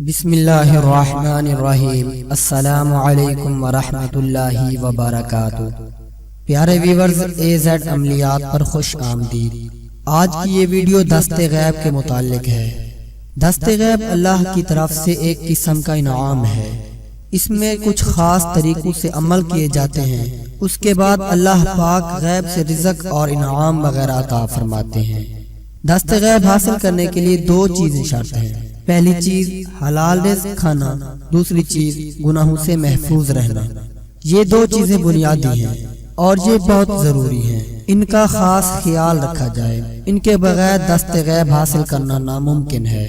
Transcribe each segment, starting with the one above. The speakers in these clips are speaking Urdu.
بسم اللہ الرحمن الرحیم۔ السلام علیکم ورحمۃ اللہ وبرکاتہ۔ پیارے ویورز، AZ عملیات پر خوش آمدید۔ آج کی یہ ویڈیو دست غیب کے متعلق ہے۔ دست غیب اللہ کی طرف سے ایک قسم کا انعام ہے۔ اس میں کچھ خاص طریقوں سے عمل کیے جاتے ہیں، اس کے بعد اللہ پاک غیب سے رزق اور انعام وغیرہ عطا فرماتے ہیں۔ دست غیب حاصل کرنے کے لیے دو چیزیں شرط ہیں۔ پہلی چیز حلال رزق کھانا، دوسری چیز گناہوں سے محفوظ رہنا۔ یہ دو چیزیں بنیادی ہیں اور یہ بہت ضروری ہیں، ان کا خاص خیال رکھا جائے۔ ان کے بغیر دست غیب حاصل کرنا ناممکن ہے،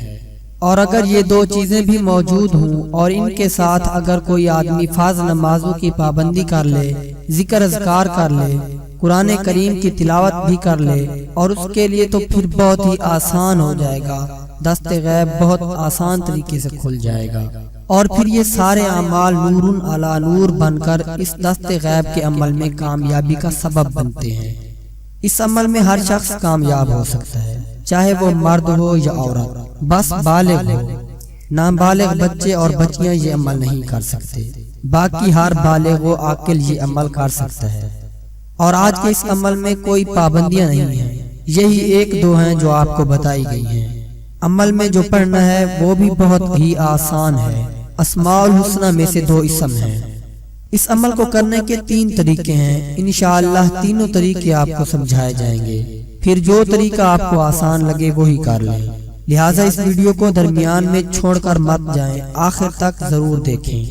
اور اگر یہ دو چیزیں بھی موجود ہوں اور ان کے ساتھ اگر کوئی آدمی فرض نمازوں کی پابندی کر لے، ذکر اذکار کر لے، قرآن کریم کی تلاوت بھی کر لے، اور اس کے لیے تو پھر بہت ہی آسان ہو جائے گا، دست غیب بہت آسان طریقے سے کھل جائے گا، اور پھر یہ سارے اعمال نور علی نور بن کر اس دست غیب کے عمل میں کامیابی کا سبب بنتے ہیں۔ اس عمل میں ہر شخص کامیاب ہو سکتا ہے، چاہے وہ مرد ہو یا عورت، بس بالغ ہو۔ نابالغ بچے اور بچیاں یہ عمل نہیں کر سکتے، باقی ہر بالغ و عاقل یہ عمل کر سکتا ہے۔ اور آج کے اس عمل میں کوئی پابندیاں نہیں ہیں، یہی ایک دو ہیں جو آپ کو بتائی گئی ہیں۔ عمل میں جو پڑھنا ہے وہ بھی بہت ہی آسان ہے۔ اسماء الحسنہ میں سے دو اسم ہیں۔ اس عمل کو کرنے کے تین طریقے ہیں، انشاءاللہ تینوں طریقے آپ کو سمجھائے جائیں گے، پھر جو طریقہ آپ کو آسان لگے وہی کر لیں۔ لہٰذا اس ویڈیو کو درمیان میں چھوڑ کر مت جائیں، آخر تک ضرور دیکھیں۔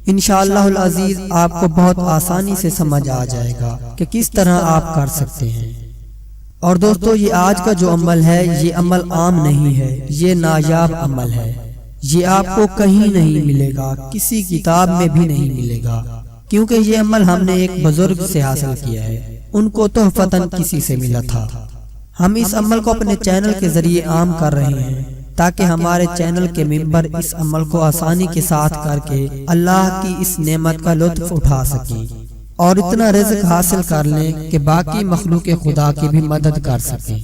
انشاءاللہ العزیز آپ کو بہت آسانی سے سمجھ آ جائے گا کہ کس طرح آپ کر سکتے ہیں۔ اور دوستو، یہ آج کا جو عمل ہے یہ عمل عام نہیں ہے، یہ نایاب عمل ہے۔ یہ آپ کو کہیں نہیں ملے گا، کسی کتاب میں بھی نہیں ملے گا، کیونکہ یہ عمل ہم نے ایک بزرگ سے حاصل کیا ہے، ان کو تحفتاً کسی سے ملا تھا۔ ہم اس عمل کو اپنے چینل کے ذریعے عام کر رہے ہیں تاکہ ہمارے چینل کے ممبر اس عمل کو آسانی کے ساتھ کر کے اللہ کی اس نعمت کا لطف اٹھا سکیں اور اتنا رزق حاصل کر لیں کہ باقی مخلوق خدا کی بھی مدد کر سکیں۔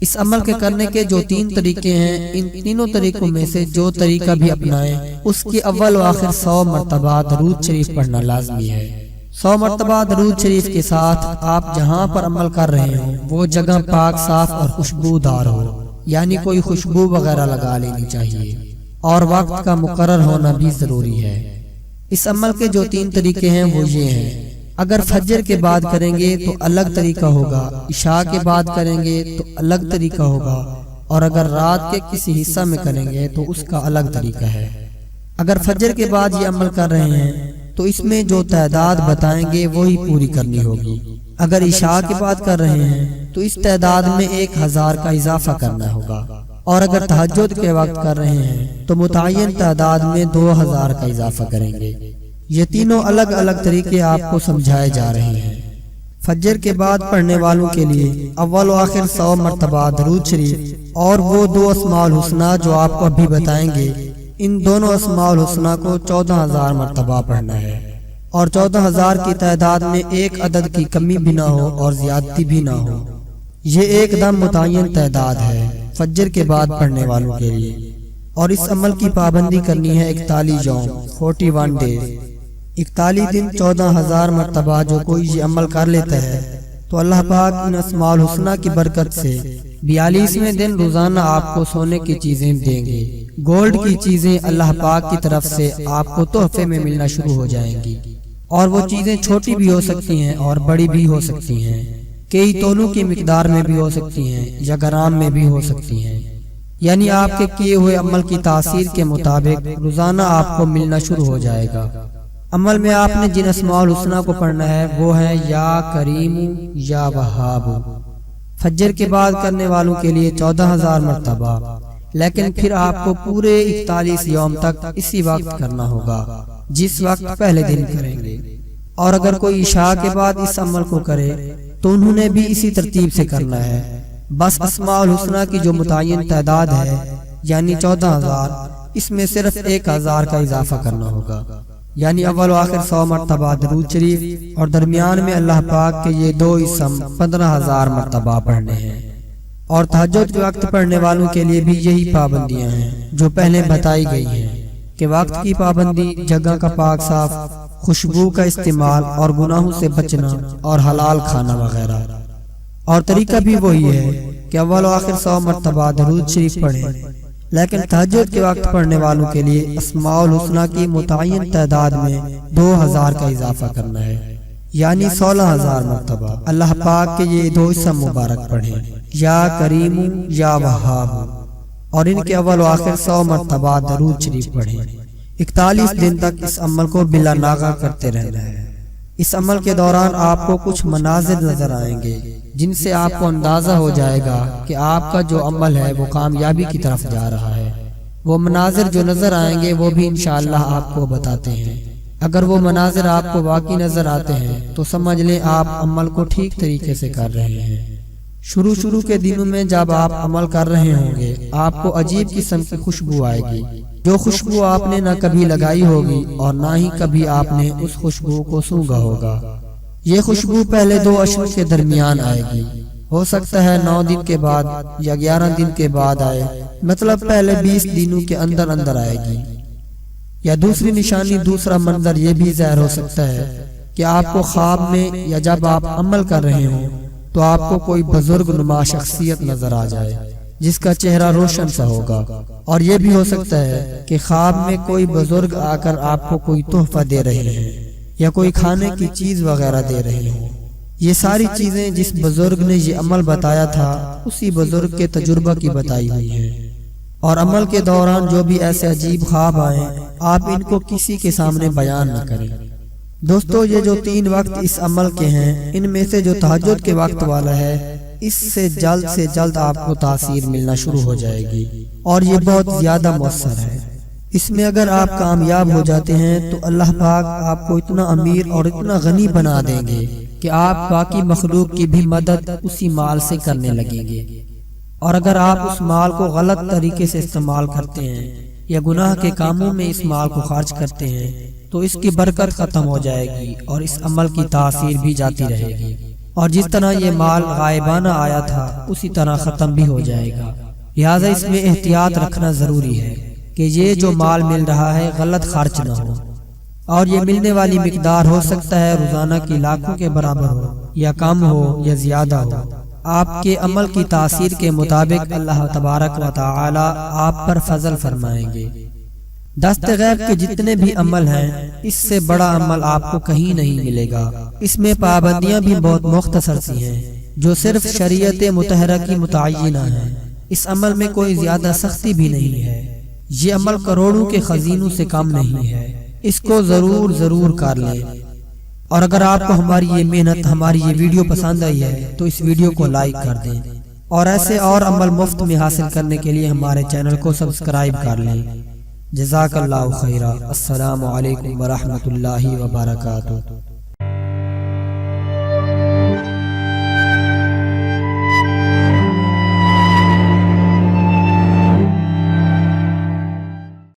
اس عمل کے کرنے کے جو تین طریقے ہیں، ان تینوں طریقوں میں سے جو طریقہ بھی اپنائیں اس کی اول و آخر 100 مرتبہ درود شریف پڑھنا لازمی ہے۔ 100 مرتبہ درود شریف کے ساتھ آپ جہاں پر عمل کر رہے ہوں وہ جگہ پاک صاف اور خوشبودار ہو، یعنی کوئی خوشبو وغیرہ لگا لینی چاہیے، اور وقت کا مقرر ہونا بھی ضروری ہے۔ اس عمل کے جو تین طریقے ہیں وہ یہ ہیں۔ اگر فجر کے بعد کریں گے تو الگ طریقہ ہوگا، عشاء کے بعد کریں گے تو الگ طریقہ ہوگا، اور اگر رات کے کسی حصہ میں کریں گے تو اس کا الگ طریقہ ہے۔ اگر فجر کے بعد یہ عمل کر رہے ہیں تو اس میں جو تعداد بتائیں گے وہی پوری کرنی ہوگی۔ اگر عشاء کے بعد کر رہے ہیں تو اس تعداد میں 1000 کا اضافہ کرنا ہوگا، اور اگر تہجد کے وقت کر رہے ہیں تو متعین تعداد میں 2000 کا اضافہ کریں گے۔ یہ تینوں الگ الگ طریقے آپ کو سمجھائے جا رہے ہیں۔ فجر کے بعد پڑھنے والوں کے لیے اول و آخر 100 مرتبہ درود شریف اور وہ دو اسماء الحسنہ جو آپ کو ابھی بتائیں گے، ان دونوں اسماء الحسنہ کو 14000 مرتبہ پڑھنا ہے، اور 14000 کی تعداد میں ایک عدد کی کمی بھی نہ ہو اور زیادتی بھی نہ ہو۔ یہ ایک دم متعین تعداد ہے فجر کے بعد پڑھنے والوں کے لیے، اور اس عمل کی پابندی کرنی ہے 41 یوم 41 ڈیز، 41 دن 14000 مرتبہ۔ جو کوئی یہ عمل کر لیتا ہے تو اللہ پاک ان اسماء الحسنہ کی برکت سے 42ویں دن روزانہ آپ کو سونے کی چیزیں دیں گے، گولڈ کی چیزیں اللہ پاک کی طرف سے آپ کو تحفے میں ملنا شروع ہو جائیں گی، اور وہ چیزیں چھوٹی بھی ہو سکتی ہیں اور بڑی بھی ہو سکتی ہیں، کئی تولوں کی مقدار میں بھی ہو سکتی ہیں یا گرام میں بھی ہو سکتی ہیں، یعنی آپ کے کیے ہوئے عمل کی تاثیر کے مطابق روزانہ آپ کو ملنا شروع ہو جائے گا۔ عمل میں آپ نے جن اسماء الحسنہ کو پڑھنا ہے وہ ہے یا کریم یا وہاب۔ فجر کے بعد کرنے والوں کے لیے 14000 مرتبہ، لیکن پھر آپ کو پورے 41 یوم تک اسی وقت کرنا ہوگا جس وقت پہلے دن کریں گے، اور اگر کوئی عشاء کے بعد اس عمل کو کرے تو انہوں نے بھی اسی ترتیب سے کرنا ہے، بس اسماء الحسنہ کی جو متعین تعداد ہے یعنی 14000، اس میں صرف 1000 کا اضافہ کرنا ہوگا، یعنی اول و آخر 100 مرتبہ درود شریف، اور درمیان میں اللہ پاک کے یہ دو اسم 15000 مرتبہ پڑھنے ہیں۔ اور تہجد کے وقت پڑھنے والوں کے لیے بھی یہی پابندیاں ہیں جو پہلے بتائی گئی ہیں۔ کہ وقت کی پابندی، جگہ کا پاک صاف، خوشبو کا استعمال اور گناہوں سے بچنا اور حلال کھانا وغیرہ۔ اور طریقہ بھی وہی ہے کہ اول و آخر 100 مرتبہ درود شریف پڑھیں، لیکن تہجد کے وقت پڑھنے والوں کے لیے اسماء الحسنی کی متعین تعداد میں 2000 کا اضافہ کرنا ہے، یعنی 16000 مرتبہ اللہ پاک کے یہ 2 اسم مبارک پڑھیں، یا کریم یا وہاب، اور ان کے اول و آخر 100 مرتبہ درود شریف پڑھیں۔ 41 دن تک اس عمل کو بلا ناغہ کرتے رہنا ہے۔ اس عمل کے دوران آپ کو کچھ مناظر نظر آئیں گے جن سے آپ کو اندازہ ہو جائے گا کہ آپ کا جو عمل ہے وہ کامیابی کی طرف جا رہا ہے۔ وہ مناظر جو نظر آئیں گے وہ بھی انشاءاللہ آپ کو بتاتے ہیں۔ اگر وہ مناظر آپ کو واقعی نظر آتے ہیں تو سمجھ لیں آپ عمل کو ٹھیک طریقے سے کر رہے ہیں۔ شروع کے دنوں میں جب آپ عمل کر رہے ہوں گے آپ کو عجیب قسم کی خوشبو آئے گی، جو خوشبو آپ نے نہ کبھی لگائی ہوگی اور نہ ہی کبھی آپ نے اس خوشبو کو سونگھا ہوگا۔ یہ خوشبو پہلے 2 اشروں کے درمیان آئے گی، ہو سکتا ہے 9 دن کے بعد یا 11 دن کے بعد آئے، مطلب پہلے 20 دنوں کے اندر آئے گی۔ یا دوسری نشانی، دوسرا منظر یہ بھی ظاہر ہو سکتا ہے کہ آپ کو خواب میں یا جب آپ عمل کر رہے ہوں تو آپ کو کوئی بزرگ نما شخصیت نظر آ جائے جس کا چہرہ روشن سا ہوگا، اور یہ بھی ہو سکتا ہے کہ خواب میں کوئی بزرگ آ کر آپ کو کوئی تحفہ دے رہے ہیں یا کوئی کھانے کی چیز وغیرہ دے رہے ہوں۔ یہ ساری چیزیں جس بزرگ نے یہ عمل بتایا تھا اسی بزرگ کے تجربہ کی بتائی ہوئی ہیں۔ اور عمل کے دوران جو بھی ایسے عجیب خواب آئیں آپ ان کو کسی کے سامنے بیان نہ کریں۔ دوستو، یہ جو 3 وقت اس عمل کے ہیں ان میں سے جو تہجد کے وقت والا ہے اس سے جلد آپ کو تاثیر ملنا شروع ہو جائے گی، اور یہ بہت زیادہ مؤثر ہے۔ اس میں اگر آپ کامیاب ہو جاتے ہیں تو اللہ پاک آپ کو اتنا امیر اور اتنا غنی بنا دیں گے کہ آپ باقی مخلوق کی بھی مدد اسی مال سے کرنے لگیں گے۔ اور اگر آپ اس مال کو غلط طریقے سے استعمال کرتے ہیں یا گناہ کے کاموں میں اس مال کو خرچ کرتے ہیں تو اس کی برکت ختم ہو جائے گی اور اس عمل کی تاثیر بھی جاتی رہے گی، اور جس طرح یہ مال غائبانہ آیا تھا اسی طرح ختم بھی ہو جائے گا۔ لہٰذا اس میں احتیاط رکھنا ضروری ہے کہ یہ جو مال مل رہا ہے غلط خرچ نہ ہو، اور یہ ملنے والی مقدار ہو سکتا ہے روزانہ کی لاکھوں کے برابر ہو یا کم ہو یا زیادہ ہو۔ آپ کے عمل کی تاثیر کے مطابق اللہ تبارک و تعالی آپ پر فضل فرمائیں گے۔ دست غیب کے جتنے بھی عمل ہیں اس سے بڑا عمل آپ کو کہیں نہیں ملے گا۔ اس میں پابندیاں بھی بہت مختصر سی ہیں جو صرف شریعت مطہرہ کی متعینہ ہیں۔ اس عمل میں کوئی زیادہ سختی بھی نہیں ہے۔ یہ عمل کروڑوں کے خزینوں سے کم نہیں ہے۔ اس کو ضرور کر لیں، اور اگر آپ کو ہماری یہ محنت، ہماری یہ ویڈیو پسند آئی ہے تو اس ویڈیو کو لائک کر دیں، اور ایسے اور عمل مفت میں حاصل کرنے کے لیے ہمارے چینل کو سبسکرائب کر لیں۔ جزاک اللہ خیرہ۔ السلام علیکم ورحمۃ اللہ وبرکاتہ۔